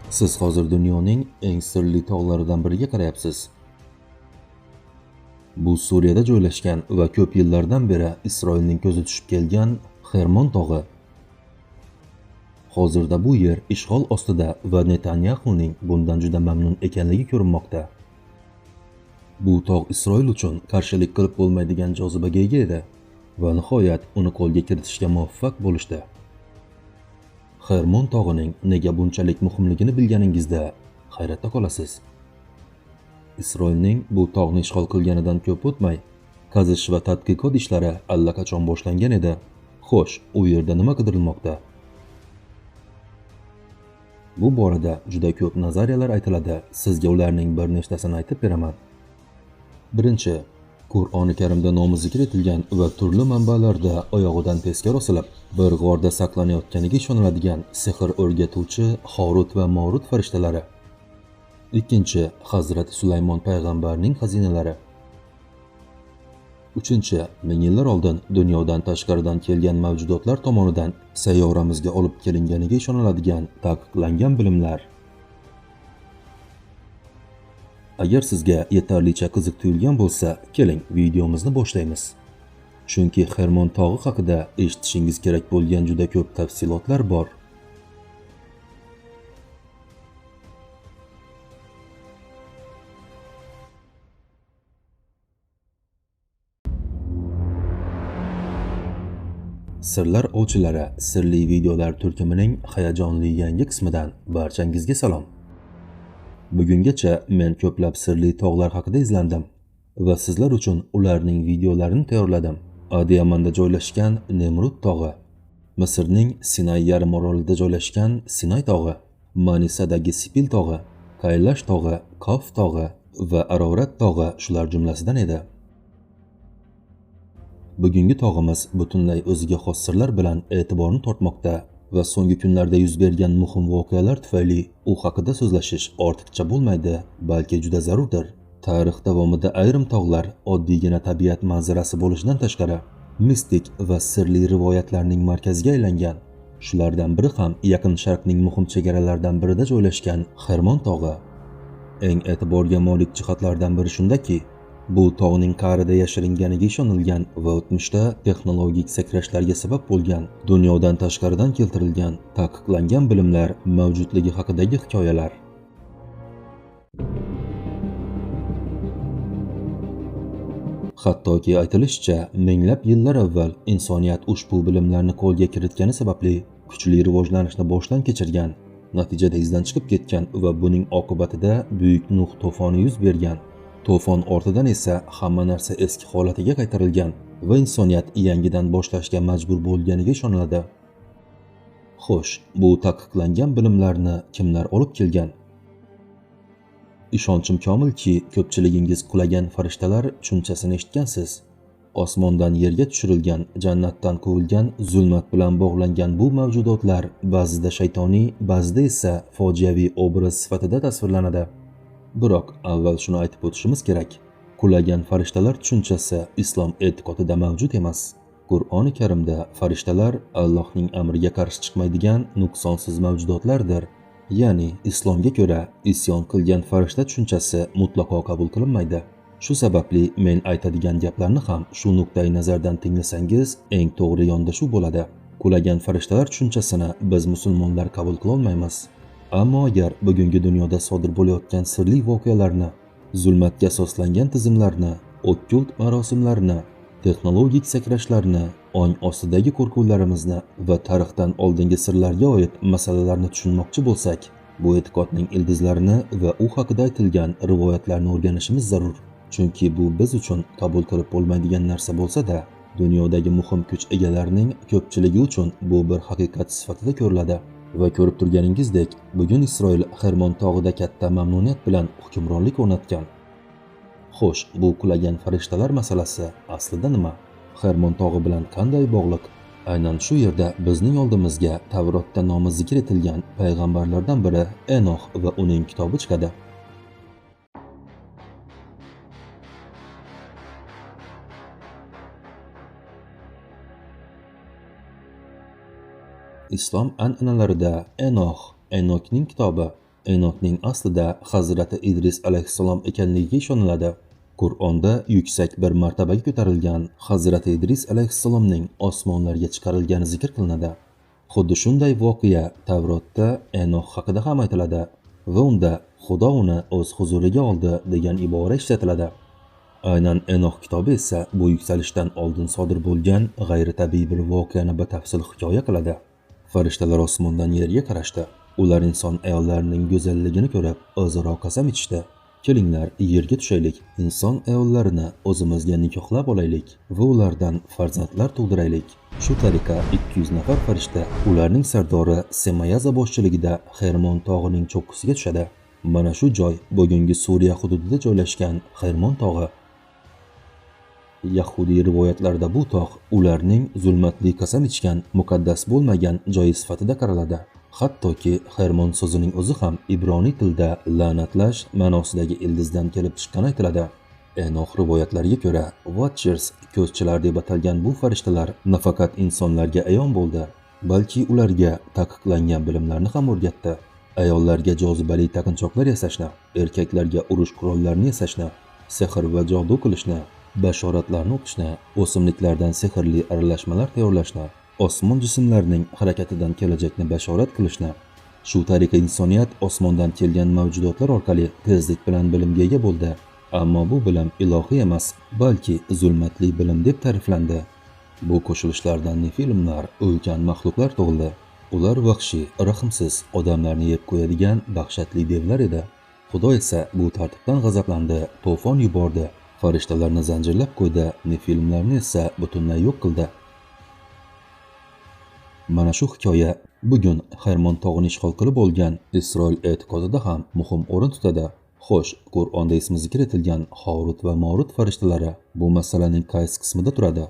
Siz hozir dunyoning eng sirli tog'laridan biriga qarayapsiz. Bu Suriyada joylashgan va ko'p yillardan beri Isroilning ko'zi tushib kelgan Hermon tog'i. Hozirda bu yer ishg'ol ostida va Netanyahuning bundan juda mamnun ekanligi ko'rinmoqda. Bu tog' Isroil uchun qarshilik qilib bo'lmaydigan jozibaga ega edi va nihoyat uni qo'lga kiritishga muvaffaq bo'lishdi. Hermon tog'ining nega bunchalik muhimligini bilganingizda hayratda qolasiz. Isroilning bu tog'ni ishg'ol qilganidan ko'p o'tmay, qazish va tadqiqot ishlari allaqachon boshlangan edi. Xo'sh, u yerda nima qidirilmoqda? Bu borada juda ko'p nazariyalar aytiladi. Sizga ularning bir nechtasini aytib beraman. Birinchi, Qur'oni Karimda nomi zikr etilgan va turli manbalarda oyog'idan teskari osilib, bir g'orda saqlanayotganiga ishoniladigan sehr o'rgatuvchi Horut va Morut farishtalari. Ikkinchi, Hazrat Sulaymon payg'ambarning xazinalari. Uchinchi, ming yillar oldin dunyodan tashqaridan kelgan mavjudotlar tomonidan sayyoramizga olib kelinganiga ishoniladigan taqiqlangan bilimlar. Agar sizga yetarlicha qiziq tuyulgan bo'lsa, keling videomizni boshlaymiz. Chunki Hermon tog'i haqida eshitishingiz kerak bo'lgan juda ko'p tafsilotlar bor. Sirlar ovchilari sirli videolar turkumining hayajonli yangi qismidan barchangizga salom. Bugungacha men ko'plab sirli tog'lar haqida izlandim va sizlar uchun ularning videolarini tayyorladim. Adiyamonda joylashgan Nemrut tog'i, Misrning Sinay yarim orolida joylashgan Sinay tog'i, Manisadagi Sipil tog'i, Kaylash tog'i, Qof tog'i va Arorat tog'i shular jumlasidan edi. Bugungi tog'imiz butunlay o'ziga xos sirlar bilan e'tiborni tortmoqda va so'nggi kunlarda yuz bergan muhim voqealar tufayli u haqida so'zlashish ortiqcha bo'lmaydi, balki juda zarurdir. Tarix davomida ayrim tog'lar oddiygina tabiat manzarasi bo'lishidan tashqari mistik va sirli rivoyatlarning markaziga aylangan. Shulardan biri ham Yaqin Sharqning muhim chegaralaridan birida joylashgan Hermon tog'i. Eng e'tiborga molik jihatlardan biri shundaki, bu tog'ning qa'rida yashiringaniga ishonilgan va o'tmishda texnologik sakrashlarga sabab bo'lgan, dunyodan tashqaridan keltirilgan taqiqlangan bilimlar mavjudligi haqidagi hikoyalar. Hattoki aytilishicha, minglab yillar avval insoniyat ushbu bilimlarni qo'lga kiritgani sababli kuchli rivojlanishni boshdan kechirgan, natijada izdan chiqib ketgan va buning oqibatida buyuk Nuh to'foni yuz bergan. To'fon ortidan esa hamma narsa eski holatiga qaytarilgan va insoniyat yangidan boshlashga majbur bo'lganiga ishoniladi. Xo'sh, bu taqiqlangan bilimlarni kimlar olib kelgan? Ishonchim komilki, ko'pchiligingiz qulagan farishtalar tushunchasini eshitgansiz. Osmondan yerga tushirilgan, jannatdan quvilgan, zulmat bilan bog'langan bu mavjudotlar ba'zida shaytoniy, ba'zida esa fojiaviy obraz sifatida tasvirlanadi. Biroq avval shuni aytib o'tishimiz kerak. Qulagan farishtalar tushunchasi islom e'tiqodida mavjud emas. Qur'oni Karimda farishtalar Allohning amriga qarshi chiqmaydigan nuqsonsiz mavjudotlardir. Ya'ni islomga ko'ra isyon qilgan farishta tushunchasi mutlaqo qabul qilinmaydi. Shu sababli men aytadigan gaplarni ham shu nuqtai nazardan tinglasangiz eng to'g'ri yondashuv bo'ladi. Qulagan farishtalar tushunchasini biz musulmonlar qabul qila olmaymiz. Ammo agar bugungi dunyoda sodir bo'layotgan sirli voqealarni, zulmatga asoslangan tizimlarni, okkult marosimlarni, texnologik sakrashlarni, ong ostidagi qo'rquvlarimizni va tarixdan oldingi sirlarga oid masalalarni tushunmoqchi bo'lsak, bu e'tiqodning ildizlarini va u haqida aytilgan rivoyatlarni o'rganishimiz zarur. Chunki bu biz uchun qabul qilib bo'lmaydigan narsa bo'lsa-da, dunyodagi muhim kuch egalarining ko'pchiligi uchun bu bir haqiqat sifatida ko'riladi. Va ko'rib turganingizdek, bugun Isroil Hermon tog'ida katta mamnuniyat bilan hukmronlik o'rnatgan. Xo'sh, bu qulagan farishtalar masalasi aslida nima? Hermon tog'i bilan qanday bog'liq? Aynan shu yerda bizning oldimizga Tavrotda nomi zikr etilgan payg'ambarlardan biri Enox va uning kitobi chiqadi. Islom an'analarida Enokning kitobi Enokning aslida Hazrati Idris alayhissalom ekanligiga ishoniladi. Qur'onda yuksak bir martabaga ko'tarilgan Hazrati Idris alayhissalomning osmonlarga chiqarilgani zikr qilinadi. Xuddi shunday voqea Tavrotda Enox haqida ham aytiladi va unda Xudo uni o'z huzuriga oldi degan ibora ishlatiladi. Aynan Enox kitobi esa bu yuksalishdan oldin sodir bo'lgan g'ayritabiiy bir voqeani batafsil hikoya qiladi. Farishtalar osmondan yerga qarashdi. Ular inson ayollarining go'zalligini ko'rib, o'zaro qasam ichishdi. Kelinglar, yerga tushaylik, inson ayollarini o'zimizga nikohlab olaylik va ulardan farzandlar tug'diraylik. Shu tariqa 200 nafar farishta ularning sardori Semayaza boshchiligida Hermon tog'ining cho'qqisiga tushadi. Mana shu joy bugungi Suriya hududida joylashgan Hermon tog'i. Yahudiy rivoyatlarida bu tog' ularning zulmatli qasam ichgan, muqaddas bo'lmagan joyi sifatida qaraladi. Hattoki Hermon so'zining o'zi ham ibroniy tilda la'natlash ma'nosidagi ildizdan kelib chiqqani aytiladi. Enox rivoyatlariga ko'ra, Watchers, ko'zchilar deb atalgan bu farishtalar nafaqat insonlarga ayon bo'ldi, balki ularga taqiqlangan bilimlarni ham o'rgatdi. Ayollarga jozibali taqinchoqlar yasashni, erkaklarga urush qurollarini yasashni, sehr va jodu qilishni, bashoratlarni o'qishni, o'simliklardan sehrli aralashmalar tayyorlashni, osmon jismlarining harakatidan kelajakni bashorat qilishni. Shu tariqa insoniyat osmondan kelgan mavjudotlar orqali tezlik bilan bilimga ega bo'ldi. Ammo bu bilim ilohiy emas, balki zulmatli bilim deb ta'riflandi. Bu qo'shilishlardan nefilmlar, ulkan maxluqlar tug'ildi. Ular vahshiy, rahmsiz, odamlarni yeb qo'yadigan dahshatli devlar edi. Xudo esa bu tartibdan g'azablandi, to'fon yubordi, farishtalarni zanjirlab qo'ydi, nefilmlarni esa butunlay yo'q qildi. Mana shu hikoya bugun Hermon tog'ini ishg'ol qilib olgan Isroil e'tiqodida ham muhim o'rin tutadi. Xo'sh, Qur'onda ismi zikr etilgan Horut va Morut farishtalari bu masalaning qaysi qismida turadi?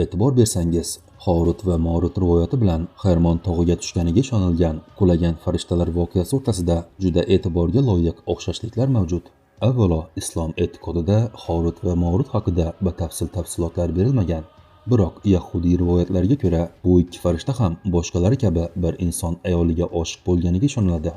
E'tibor bersangiz, Horut va Morut rivoyati bilan Hermon tog'iga tushganiga ishonilgan qulagan farishtalar voqeasi o'rtasida juda e'tiborga loyiq o'xshashliklar mavjud. Avvalo, islom e'tiqodida Horut va Morut haqida batafsil tafsilotlar berilmagan. Biroq Yahudiy rivoyatlariga ko'ra, bu ikki farishta ham boshqalari kabi bir inson ayoliga oshiq bo'lganiga ishoniladi.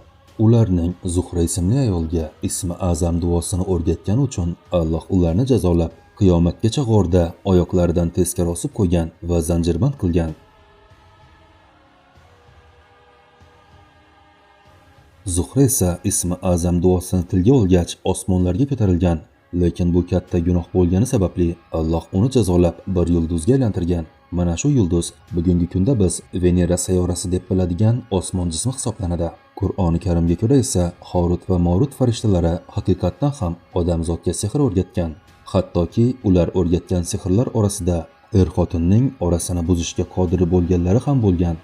Ularning Zuhra ismli ayolga ismi azam duosini o'rgatgani uchun Alloh ularni jazolab, qiyomatgacha g'orda oyoqlaridan teskari osib qo'ygan va zanjirband qilgan. Zuhra esa ismi azam duosini tilga olgach osmonlarga ko'tarilgan, lekin bu katta gunoh bo'lgani sababli Alloh uni jazolab bir yulduzga aylantirgan. Mana shu yulduz bugungi kunda biz Venera sayyorasi deb biladigan osmon jismi hisoblanadi. Qur'oni Karimga ko'ra esa Horut va Morut farishtalari haqiqatdan ham odamzodga sehr o'rgatgan. Hattoki ular o'rgatgan sehrlar orasida er-xotinning orasini buzishga qodir bo'lganlari ham bo'lgan.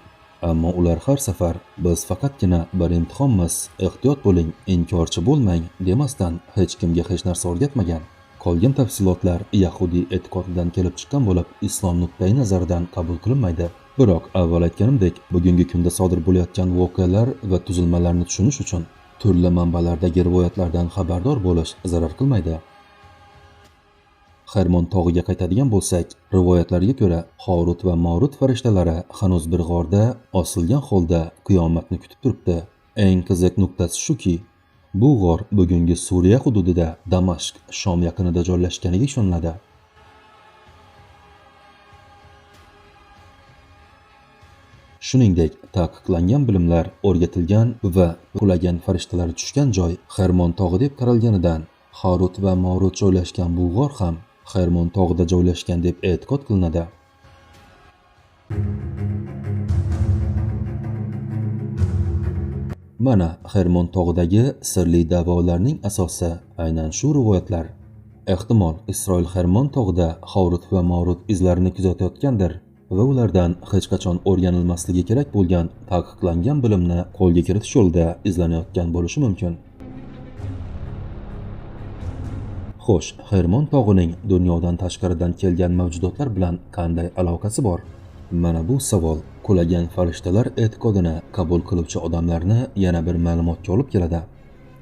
Ammo ular har safar biz faqatgina bir imtihonmiz, ehtiyot bo'ling, inkorchi bo'lmang demasdan hech kimga hech narsa o'rgatmagan. Qolgan tafsilotlar Yahudiy e'tiqodidan kelib chiqqan bo'lib, islom nuqtai nazaridan qabul qilinmaydi. Biroq avval aytganimdek, bugungi kunda sodir bo'layotgan voqealar va tuzilmalarni tushunish uchun turli manbalardagi rivoyatlardan xabardor bo'lish zarar qilmaydi. Hermon tog'iga qaytadigan bo'lsak, rivoyatlarga ko'ra, Horut va Morut farishtalari hanuz bir g'orda osilgan holda qiyomatni kutib turibdi. Eng qiziq nuqtasi shuki, bu g'or bugungi Suriya hududida Damashq, Shom yaqinida joylashganiga ishoniladi. Shuningdek, taqiqlangan bilimlar o'rgatilgan va qulagan farishtalar tushgan joy Hermon tog'i deb qaralganidan, Horut va Morut joylashgan bu g'or ham Hermon tog'ida joylashgan deb e'tiqod qilinadi. Mana Hermon tog'idagi sirli da'volarning asosi aynan shu rivoyatlar. Ehtimol Isroil Hermon tog'ida Horut va Morut izlarini kuzatayotgandir va ulardan hech qachon o'rganilmasligi kerak bo'lgan taqiqlangan bilimni qo'lga kiritish yo'lida izlanayotgan bo'lishi mumkin. Xo'sh, Hermon tog'ining dunyodan tashqaridan kelgan mavjudotlar bilan qanday aloqasi bor? Mana bu savol qulagan farishtalar e'tiqodini qabul qiluvchi odamlarni yana bir ma'lumotga olib keladi.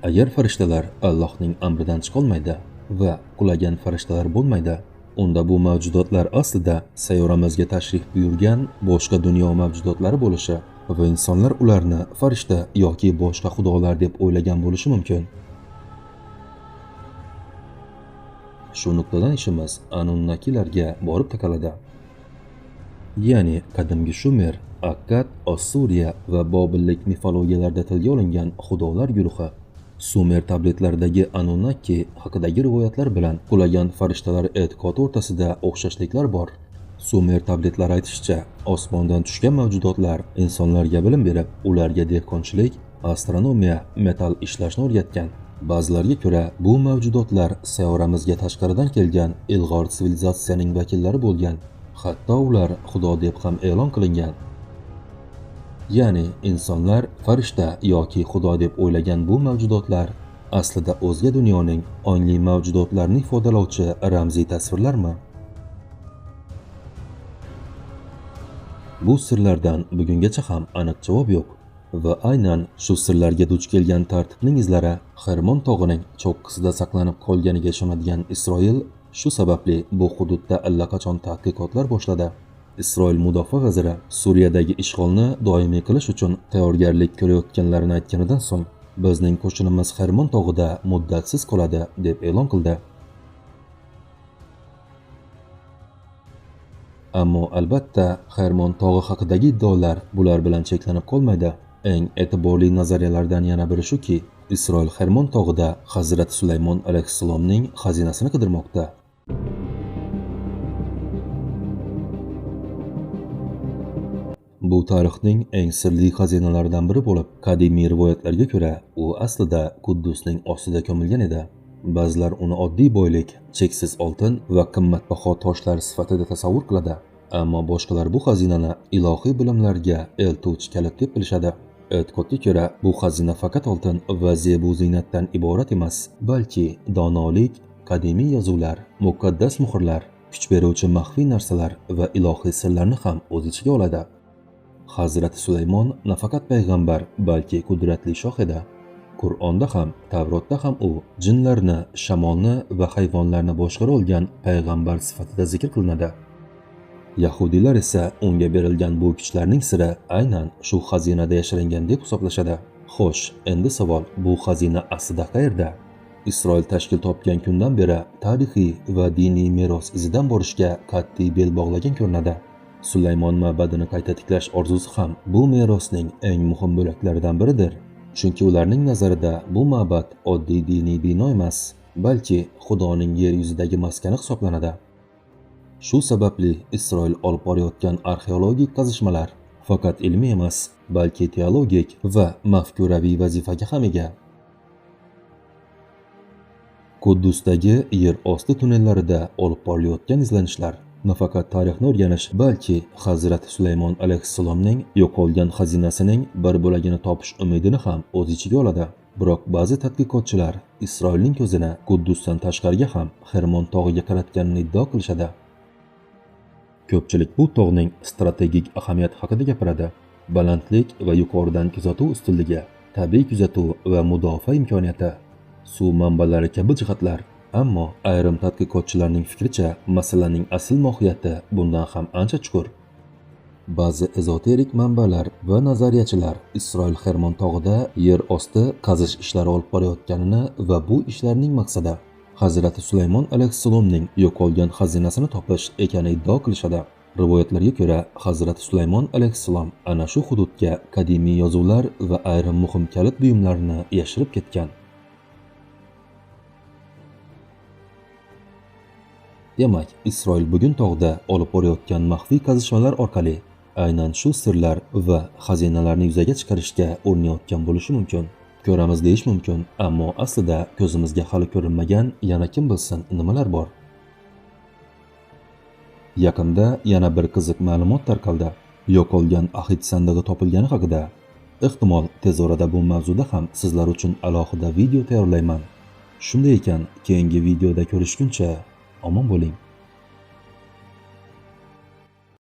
Agar farishtalar Allohning amridan chiqolmaydi va qulagan farishtalar bo'lmaydi, unda bu mavjudotlar aslida sayyoramizga tashrif buyurgan boshqa dunyo mavjudotlari bo'lishi va insonlar ularni farishta yoki boshqa xudolar deb o'ylagan bo'lishi mumkin. Shu nuqtadan ishimiz Anunnakilarga borib taqaladi. Ya'ni qadimgi Shumer, Akkad, Ossuriya va Bobillik mifologiyalarida tilga olingan xudolar guruhi. Sumer tabletlaridagi Anunnaki haqidagi rivoyatlar bilan qulagan farishtalar e'tiqodi o'rtasida o'xshashliklar bor. Sumer tabletlari aytishicha, osmondan tushgan mavjudotlar insonlarga bilim berib, ularga dehqonchilik, astronomiya, metall ishlashni o'rgatgan. Ba'zilarga ko'ra, bu mavjudotlar sayyoramizga tashqaridan kelgan ilg'or sivilizatsiyaning vakillari bo'lgan. Hatto ular xudo deb ham e'lon qilingan. Ya'ni insonlar farishta yoki xudo deb o'ylagan bu mavjudotlar aslida o'zga dunyoning ongli mavjudotlarini ifodalovchi ramziy tasvirlarmi? Bu sirlardan bugungacha ham aniq javob yo'q va aynan shu sirlarga duch kelgan tartibning izlari Hermon tog'ining cho'qqisida saqlanib qolganiga ishonadigan Isroil shu sababli bu hududda allaqachon tadqiqotlar boshladi. Isroil mudofaa vaziri Suriyadagi ishg'olni doimiy qilish uchun tayyorgarlik ko'rayotganlarini aytganidan so'ng bizning qo'shinimiz Hermon tog'ida muddatsiz qoladi deb e'lon qildi. Ammo albatta Hermon tog'i haqidagi iddaolar bular bilan cheklanib qolmaydi. Eng e'tiborli nazariyalardan yana biri shuki, Isroil Hermon tog'ida Hazrat Sulaymon alayhissalomning xazinasini qidirmoqda. Bu tarixning eng sirli xazinalaridan biri bo'lib, qadimiy rivoyatlarga ko'ra, u aslida Quddusning ostida ko'milgan edi. Ba'zilar uni oddiy boylik, cheksiz oltin va qimmatbaho toshlar sifatida tasavvur qiladi, ammo boshqalar bu xazinani ilohiy bilimlarga eltuvchi kalit deb bilishadi. E'tiqodga ko'ra, bu xazina faqat oltin va zebu ziynatdan iborat emas, balki donolik, qadimiy yozuvlar, muqaddas muhrlar, kuch beruvchi maxfiy narsalar va ilohiy sirlarni ham o'z ichiga oladi. Hazrat Sulaymon nafaqat payg'ambar, balki qudratli shoh edi. Qur'onda ham, Tavrotda ham u jinlarni, shamolni va hayvonlarni boshqara olgan payg'ambar sifatida zikr qilinadi. Yahudiylar esa unga berilgan bu kuchlarning siri aynan shu xazinada yashiringan deb hisoblashadi. Xo'sh, endi savol, bu xazina aslida qayerda? Isroil tashkil topgan kundan beri tarixiy va diniy meros izidan borishga qat'iy bel bog'lagan ko'rinadi. Sulaymon ma'badini qayta tiklash orzusi ham bu merosning eng muhim bo'laklaridan biridir. Chunki ularning nazarida bu ma'bad oddiy diniy bino emas, balki Xudoning yer yuzidagi maskani hisoblanadi. Shu sababli Isroil olib borayotgan arxeologik qazishmalar faqat ilmiy emas, balki teologik va mafkuraviy vazifaga ham ega. Quddusdagi yer osti tunnellarida olib borilayotgan izlanishlar nafaqat tarixni o'rganish, balki Hazrat Sulaymon alayhissalomning yo'qolgan xazinasining bir bo'lagini topish umidini ham o'z ichiga oladi. Biroq ba'zi tadqiqotchilar Isroilning ko'zini Quddusdan tashqariga ham Hermon tog'iga qaratganini iddao qilishadi. Ko'pchilik bu tog'ning strategik ahamiyati haqida gapiradi. Balandlik va yuqoridan kuzatuv ustunligi, tabiiy kuzatuv va mudofaa imkoniyati, suv manbalari kabi jihatlar. Ammo ayrim tadqiqotchilarning fikricha, masalaning asl mohiyati bundan ham ancha chuqur. Ba'zi ezoterik manbalar va nazariyachilar Isroil Hermon tog'ida yer osti qazish ishlari olib borayotganini va bu ishlarning maqsadi Hazrat Sulaymon alayhissalomning yo'qolgan xazinasini topish ekanini iddao qilishadi. Rivoyatlarga ko'ra, Hazrat Sulaymon alayhissalom ana shu hududga qadimiy yozuvlar va ayrim muhim kalit buyumlarni yashirib ketgan. Demak, Isroil bugun tog'da olib borayotgan maxfiy qazishmalar orqali aynan shu sirlar va xazinalarni yuzaga chiqarishga urinayotgan bo'lishi mumkin. Ko'ramiz deyish mumkin, ammo aslida ko'zimizga hali ko'rinmagan yana kim bilsin nimalar bor. Yaqinda yana bir qiziq ma'lumot tarqaldi. Yo'qolgan ahid sandig'i topilgani haqida. Ehtimol tez orada bu mavzuda ham sizlar uchun alohida video tayyorlayman. Shunday ekan, keyingi videoda ko'rishguncha omon bo'ling.